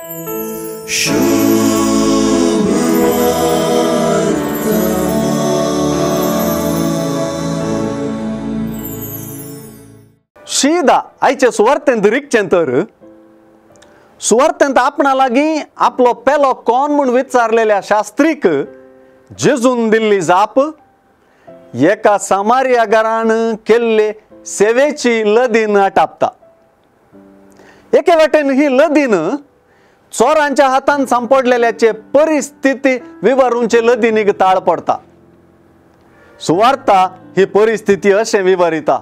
शीदा आयचे सुवार्थेंत रिकचेंतर सुवार्थेंत आपणा लागीं आपलो पेलो कोण म्हूण विचारलेल्या शास्त्रीक जेजून दिल्ली जाप एका समारियागारान केल्ले सेवेची लदीन आटापता। एके वाटेन ही लदीन चोरांच्या हातान सांपडलेल्याचे परिस्थिती विवरूनचे लदीनीक ताळ पडता। सुवार्ता ही परिस्थिती अशें विवरिता।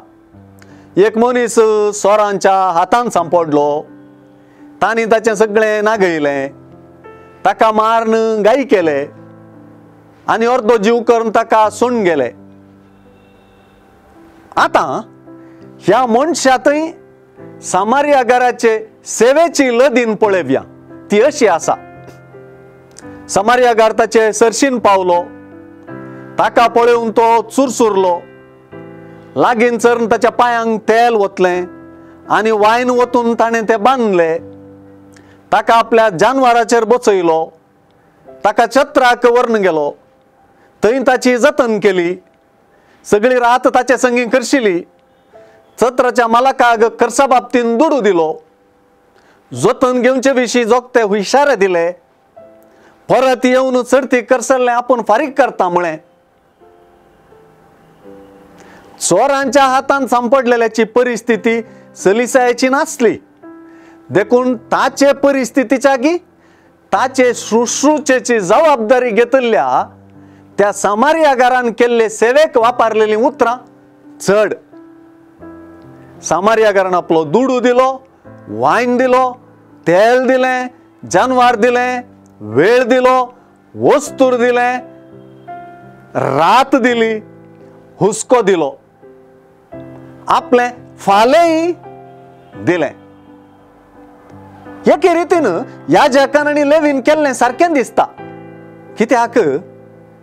एक मनीस चोरांच्या हातान सांपडलो, तांणी ताचें सगळें नागयलें, ताका मारन गायी केले आनी अर्दो जीव करून ताका सोडून गेले। आतां ह्या मनशातय समारियागाराचे सेवेची लदीन पळयव्या। ती अशी आसा, समारियागार ताचे सरशीन पावलो, ताका पळोवन तो चुरचुरलो, लागीं चरून ताच्या पांयांक तेल वतलें आनी वायन वतून ताणें तें बांदलें, ताका आपल्या जानवराचेर बसयलो, ताका छत्राक व्हरून गेलो, थंय ताची जतन केली, सगळी रात ताचे संगी करशिली, छत्राच्या मालकाक खर्चा बाबतीन दुडू दिलो, जतन घेवचे विशीं जोगते हुशारे दिले, परत येवन चडती करसल्लें आपूण फारीक करता म्हळें। चोरांच्या हातान सांपडलेल्याची परिस्थिती सलिसायेची नासली, देखून ताचे परिस्थितीच्यागी ताचे शुश्रूषेची जबाबदारी घेतल्या त्या समारियागारान केल्ले सेवेक वापरलेली उतरां चड। समारियागारान आपलो दुडू दिलो, वायन दिलो, तेल दिलें, जानवर दिलें, वेळ दिलो, वस्तूर दिलें, रात दिली, हुस्को दिलो, आपले फालेंय दिलें। एके रितीन याजकान आनी लेवीन केल्लें सारकें दिसता, कित्याक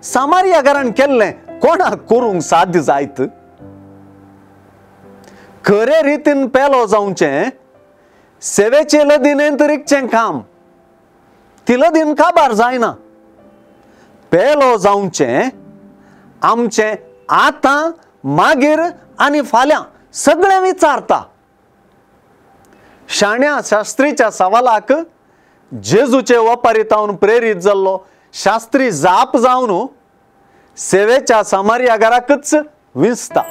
समारियागारान केल्लें कोणाक करूंक साध्य जायत? खरे रितीन पेलो जावचें सेवेचे लदीनेंत रिकचें काम, ती लदीन काबार जायना। पेलो जावचें आमचें आतां, मागीर आनी फाल्यां सगळें विचारता। शाण्या शास्त्रीच्या सवालाक जेजूचे वपारितावन प्रेरीत जाल्लो शास्त्री जाप जावन सेवेच्या समारियागाराकच विंचता।